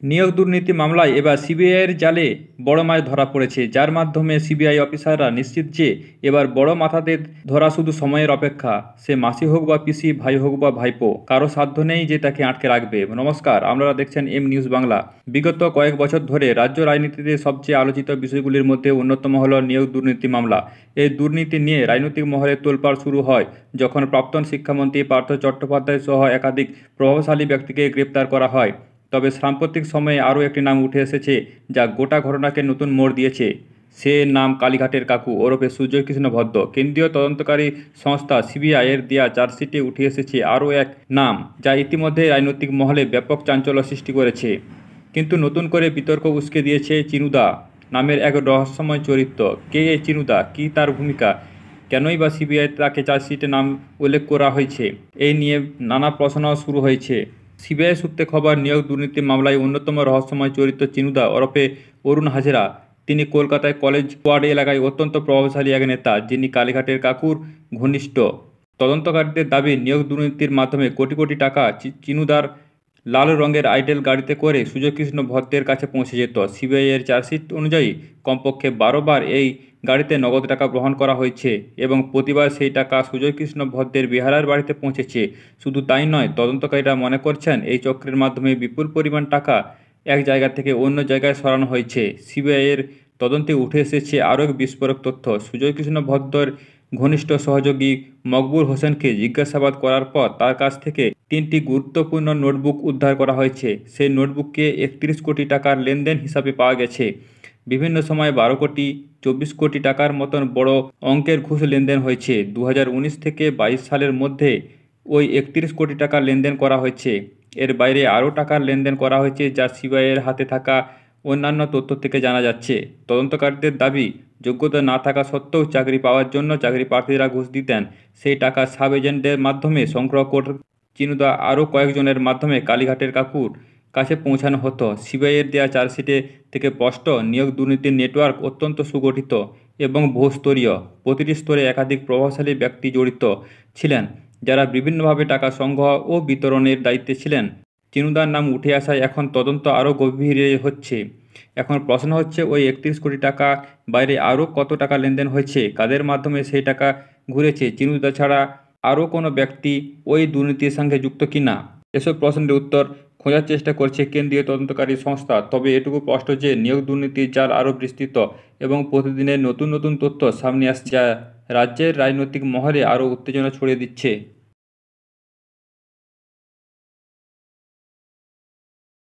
নিয়োগ দুর্নীতি মামলায় এবার সিবিআইয়ের জালে বড় মাছ ধরা পড়েছে, যার মাধ্যমে সিবিআই অফিসাররা নিশ্চিত যে এবার বড় মাথাদের ধরা শুধু সময়ের অপেক্ষা। সে মাসি হোক বা পিসি, ভাই হোক বা ভাইপো, কারো সাধ্য নেই যে তাকে আটকে রাখবে। নমস্কার, আপনারা দেখছেন এম নিউজ বাংলা। বিগত কয়েক বছর ধরে রাজ্য রাজনীতিতে সবচেয়ে আলোচিত বিষয়গুলির মধ্যে অন্যতম হল নিয়োগ দুর্নীতি মামলা। এই দুর্নীতি নিয়ে রাজনৈতিক মহলে তোলপাড় শুরু হয় যখন প্রাক্তন শিক্ষামন্ত্রী পার্থ চট্টোপাধ্যায় সহ একাধিক প্রভাবশালী ব্যক্তিকে গ্রেপ্তার করা হয়। তবে সাম্প্রতিক সময়ে আরও একটি নাম উঠে এসেছে যা গোটা ঘটনাকে নতুন মোড় দিয়েছে। সে নাম কালীঘাটের কাকু ওরফে সুজয় কৃষ্ণ ভদ্র। কেন্দ্রীয় তদন্তকারী সংস্থা সিবিআইয়ের দেয়া চার্জশিটে উঠে এসেছে আরও এক নাম, যা ইতিমধ্যে রাজনৈতিক মহলে ব্যাপক চাঞ্চল্য সৃষ্টি করেছে। কিন্তু নতুন করে বিতর্ক উস্কে দিয়েছে চিনুদা নামের এক রহস্যময় চরিত্র। কে এই চিনুদা, কী তার ভূমিকা, কেনই বা সিবিআই তাকে চার্জশিটে নাম উল্লেখ করা হয়েছে, এই নিয়ে নানা প্রশ্ন শুরু হয়েছে। সিবিআই সূত্রে খবর, নিয়োগ দুর্নীতি মামলায় অন্যতম রহস্যময় চরিত্র চিনুদা ওরফে অরুণ হাজরা। তিনি কলকাতায় কলেজ ওয়ার্ড এলাকায় অত্যন্ত প্রভাবশালী এক নেতা, যিনি কালীঘাটের কাকুর ঘনিষ্ঠ। তদন্তকারীদের দাবি, নিয়োগ দুর্নীতির মাধ্যমে কোটি কোটি টাকা চিনুদার লাল রঙের আইডেল গাড়িতে করে সুজয়কৃষ্ণ ভদ্রের কাছে পৌঁছে যেত। সিবিআইয়ের চার্জশিট অনুযায়ী কমপক্ষে 12 বার এই গাড়িতে নগদ টাকা গ্রহণ করা হয়েছে এবং প্রতিবার সেই টাকা সুজয়কৃষ্ণ ভদ্রের বেহালার বাড়িতে পৌঁছেছে। শুধু তাই নয়, তদন্তকারীরা মনে করছেন এই চক্রের মাধ্যমে বিপুল পরিমাণ টাকা এক জায়গা থেকে অন্য জায়গায় সরানো হয়েছে। সিবিআইয়ের তদন্তে উঠে এসেছে আরও এক বিস্ফোরক তথ্য। সুজয়কৃষ্ণ ভদ্রের ঘনিষ্ঠ সহযোগী মকবুল হোসেনকে জিজ্ঞাসাবাদ করার পর তার কাছ থেকে 3টি গুরুত্বপূর্ণ নোটবুক উদ্ধার করা হয়েছে। সেই নোটবুককে 31 কোটি টাকার লেনদেন হিসাবে পাওয়া গেছে। বিভিন্ন সময় 12 কোটি, 24 কোটি টাকার মতন বড় অঙ্কের ঘুষ লেনদেন হয়েছে। 2019 থেকে 22 সালের মধ্যে ওই 31 কোটি টাকা লেনদেন করা হয়েছে। এর বাইরে আরও টাকার লেনদেন করা হয়েছে, যা সিবিআইয়ের হাতে থাকা অন্যান্য তথ্য থেকে জানা যাচ্ছে। তদন্তকারীদের দাবি, যোগ্যতা না থাকা সত্ত্বেও চাকরি পাওয়ার জন্য চাকরি প্রার্থীরা ঘুষ দিতেন। সেই টাকা সাব এজেন্টদের মাধ্যমে সংগ্রহ করে চিনুদা আরও কয়েকজনের মাধ্যমে কালীঘাটের কাকুর কাছে পৌঁছানো হতো। সিবিআইয়ের দেওয়া চার্জশিটে থেকে স্পষ্ট, নিয়োগ দুর্নীতির নেটওয়ার্ক অত্যন্ত সুগঠিত এবং বহুস্তরীয়। প্রতিটি স্তরে একাধিক প্রভাবশালী ব্যক্তি জড়িত ছিলেন, যারা বিভিন্নভাবে টাকা সংগ্রহ ও বিতরণের দায়িত্বে ছিলেন। চিনুদার নাম উঠে আসায় এখন তদন্ত আরও গভীরে হচ্ছে। এখন প্রশ্ন হচ্ছে, ওই 31 কোটি টাকা বাইরে আরও কত টাকা লেনদেন হয়েছে, কাদের মাধ্যমে সেই টাকা ঘুরেছে, চিনুদা ছাড়া আরও কোনো ব্যক্তি ওই দুর্নীতির সঙ্গে যুক্ত কিনা? এসব প্রশ্নের উত্তর খোঁজার চেষ্টা করছে কেন্দ্রীয় তদন্তকারী সংস্থা। তবে এটুকু স্পষ্ট যে নিয়োগ দুর্নীতির জাল আরও বিস্তৃত এবং প্রতিদিনের নতুন নতুন তথ্য সামনে আসছে, যা রাজ্যের রাজনৈতিক মহলে আরও উত্তেজনা ছড়িয়ে দিচ্ছে।